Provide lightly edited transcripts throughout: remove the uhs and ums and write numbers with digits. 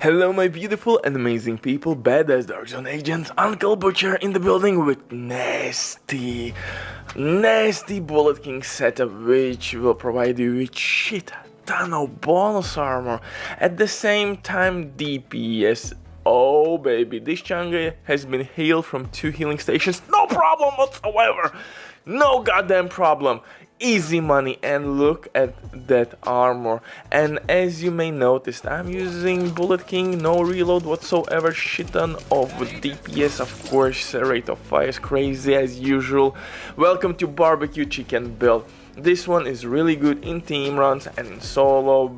Hello my beautiful and amazing people, badass Dark Zone agents, Uncle Butcher in the building with nasty Bullet King setup, which will provide you with shit ton of bonus armor. At the same time DPS. Oh baby, this Chang'e has been healed from 2 healing stations, no problem whatsoever, no goddamn problem. Easy money, and look at that armor. And as you may notice, I'm using Bullet King, no reload whatsoever, shit ton of DPS, of course, rate of fire is crazy as usual. Welcome to barbecue chicken build. This one is really good in team runs and in solo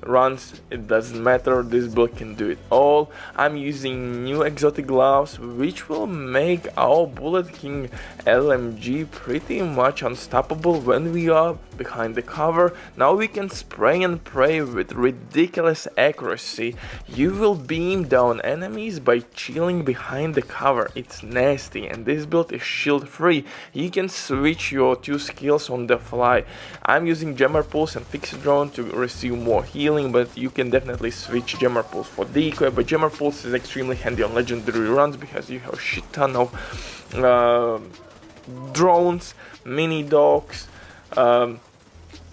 runs, it doesn't matter, this build can do it all. I'm using new exotic gloves, which will make our Bullet King LMG pretty much unstoppable when we are behind the cover. Now we can spray and pray with ridiculous accuracy. You will beam down enemies by chilling behind the cover. It's nasty, and this build is shield free. You can switch your 2 skills on the fly. I'm using Jammer Pulse and Fixed Drone to receive more healing, but you can definitely switch Jammer Pulse for decoy. But Jammer Pulse is extremely handy on legendary runs because you have a shit ton of drones, mini dogs,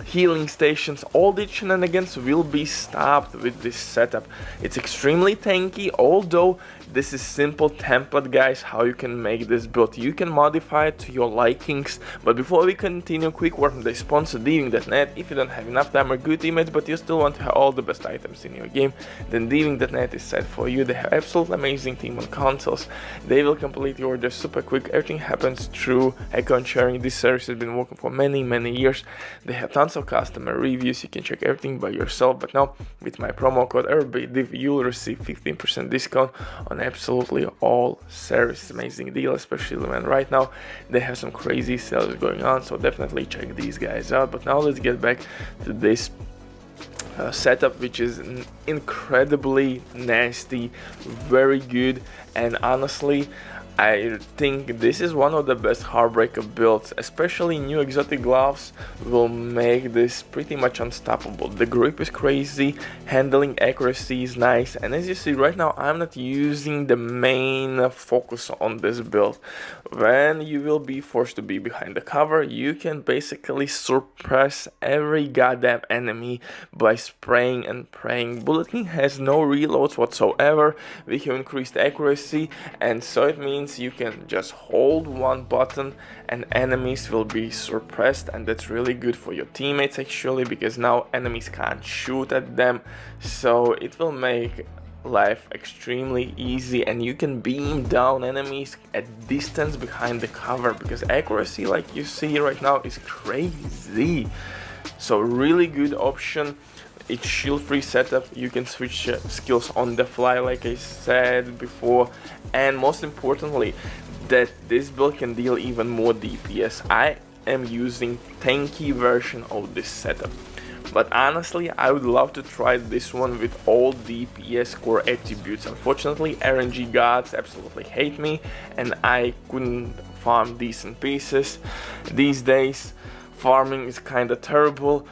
healing stations. All the shenanigans will be stopped with this setup. It's extremely tanky, although this is simple template, guys, how you can make this build. You can modify it to your likings. But before we continue, quick word from the sponsor Diving.net. If you don't have enough time or good teammates, but you still want to have all the best items in your game, then Diving.net is set for you. They have absolutely amazing team on consoles. They will complete your order super quick. Everything happens through account sharing. This service has been working for many years. They have tons of customer reviews. You can check everything by yourself. But now with my promo code RBDIV, you'll receive 15% discount on absolutely all services. Amazing deal, especially when right now they have some crazy sales going on, so definitely check these guys out. But now let's get back to this setup, which is incredibly nasty, very good, and honestly I think this is one of the best Heartbreaker builds. Especially new exotic gloves will make this pretty much unstoppable. The grip is crazy, handling accuracy is nice, and as you see right now I'm not using the main focus on this build. When you will be forced to be behind the cover, you can basically suppress every goddamn enemy by spraying and praying. Bullet King has no reloads whatsoever. We have increased accuracy, and so it means you can just hold one button and enemies will be suppressed, and that's really good for your teammates actually, because now enemies can't shoot at them, so it will make life extremely easy, and you can beam down enemies at distance behind the cover, because accuracy, like you see right now, is crazy. So really good option. It's shield free setup, you can switch skills on the fly like I said before, and most importantly that this build can deal even more DPS. I am using tanky version of this setup, but honestly I would love to try this one with all DPS core attributes. Unfortunately RNG gods absolutely hate me and I couldn't farm decent pieces. These days farming is kinda terrible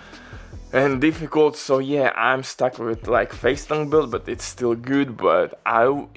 and difficult, so yeah, I'm stuck with like face tank build, but it's still good. But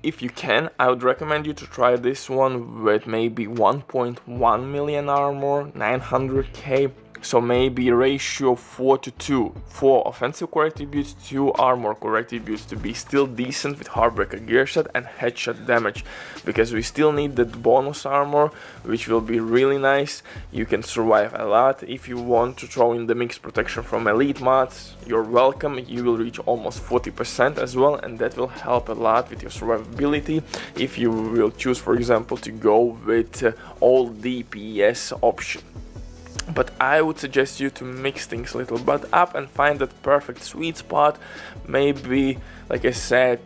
if you can, I would recommend you to try this one with maybe 1.1 million armor, 900k, so maybe ratio 4:2, 4 offensive core attributes, 2 armor core attributes to be still decent with Heartbreaker gear set and headshot damage, because we still need that bonus armor, which will be really nice. You can survive a lot. If you want to throw in the mixed protection from elite mods, you're welcome. You will reach almost 40% as well, and that will help a lot with your survivability if you will choose, for example, to go with all DPS option. But I would suggest you to mix things a little bit up and find that perfect sweet spot. Maybe, like I said,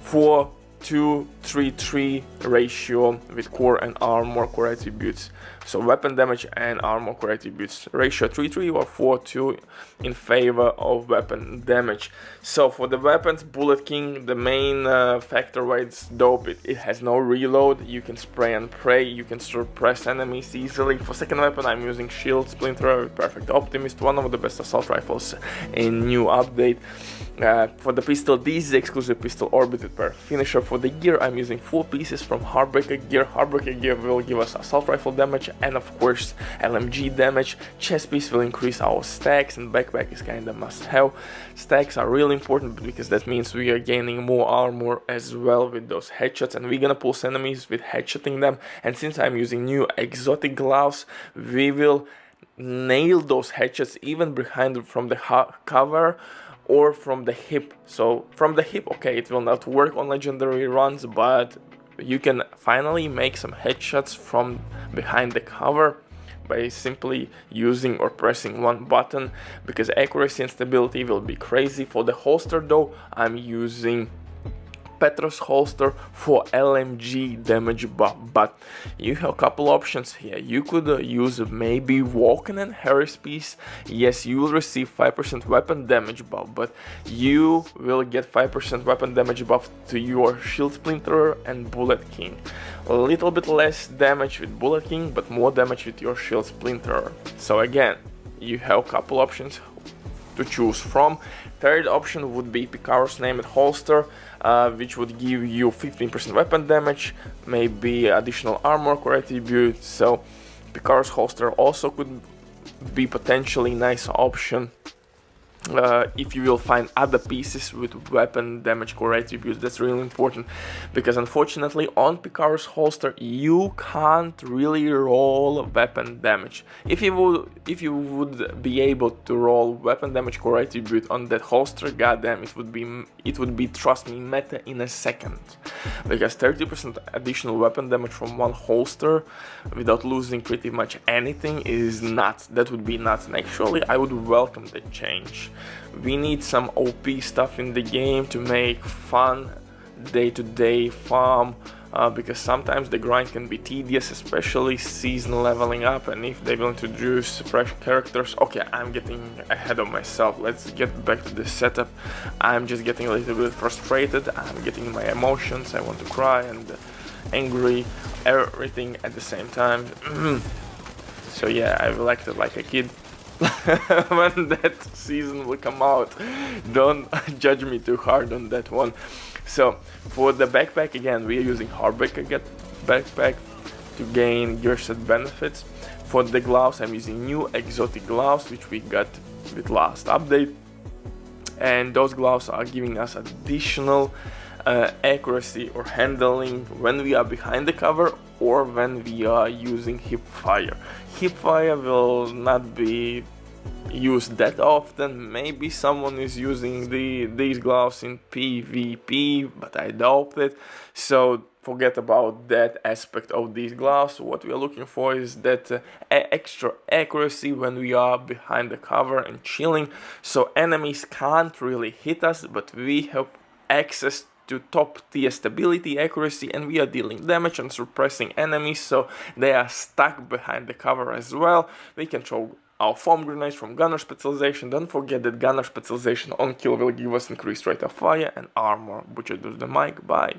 4:2, 3:3 ratio with core and armor core attributes So weapon damage and armor core attributes ratio 3:3 or 4:2 in favor of weapon damage. So for the weapons, Bullet King, the main factor why it's dope, it has no reload, you can spray and pray, you can suppress enemies easily. For second weapon I'm using Shield Splinter with Perfect Optimist, one of the best assault rifles in new update. For the pistol, this is the exclusive pistol orbited per finisher. For the gear, I'm using 4 pieces from Heartbreaker gear. Heartbreaker gear will give us assault rifle damage and of course LMG damage. Chest piece will increase our stacks, and backpack is kinda must have. Stacks are really important because that means we are gaining more armor as well with those headshots, and we're gonna pulse enemies with headshotting them. And since I'm using new exotic gloves, we will nail those headshots even behind from the cover or from the hip. So from the hip, okay, it will not work on legendary runs, but you can finally make some headshots from behind the cover by simply using or pressing one button, because accuracy and stability will be crazy. For the holster though, I'm using Petros holster for LMG damage buff, but you have a couple options here. You could use maybe Vulcan and Harris piece. Yes, you will receive 5% weapon damage buff, but you will get 5% weapon damage buff to your Shield Splinter and Bullet King. A little bit less damage with Bullet King, but more damage with your Shield Splinter. So again, you have a couple options to choose from. Third option would be Picaro's named holster, which would give you 15% weapon damage, maybe additional armor core attribute. So Picaro's holster also could be potentially nice option if you will find other pieces with weapon damage core attributes. That's really important, because unfortunately on Picaro's holster you can't really roll weapon damage. If you would be able to roll weapon damage core attribute on that holster, goddamn, it would be trust me, meta in a second, because 30% additional weapon damage from one holster without losing pretty much anything is nuts. That would be nuts, and actually I would welcome that change. We need some OP stuff in the game to make fun day-to-day farm, because sometimes the grind can be tedious, especially season leveling up, and if they will introduce fresh characters. Okay, I'm getting ahead of myself. Let's get back to the setup. I'm just getting a little bit frustrated. I'm getting my emotions. I want to cry and angry, everything at the same time. So yeah, I've acted like a kid. When that season will come out, don't judge me too hard on that one. So for the backpack, again, we are using Heartbreaker backpack to gain gear set benefits. For the gloves, I'm using new exotic gloves which we got with last update, and those gloves are giving us additional accuracy or handling when we are behind the cover or when we are using hip fire. Hip fire will not be used that often. Maybe someone is using these gloves in PvP, but I doubt it. So forget about that aspect of these gloves. What we are looking for is that extra accuracy when we are behind the cover and chilling. So enemies can't really hit us, but we have access to top tier stability, accuracy, and we are dealing damage and suppressing enemies, so they are stuck behind the cover as well. We can throw our foam grenades from gunner specialization. Don't forget that gunner specialization on kill will give us increased rate of fire and armor. Butcher does the mic, bye.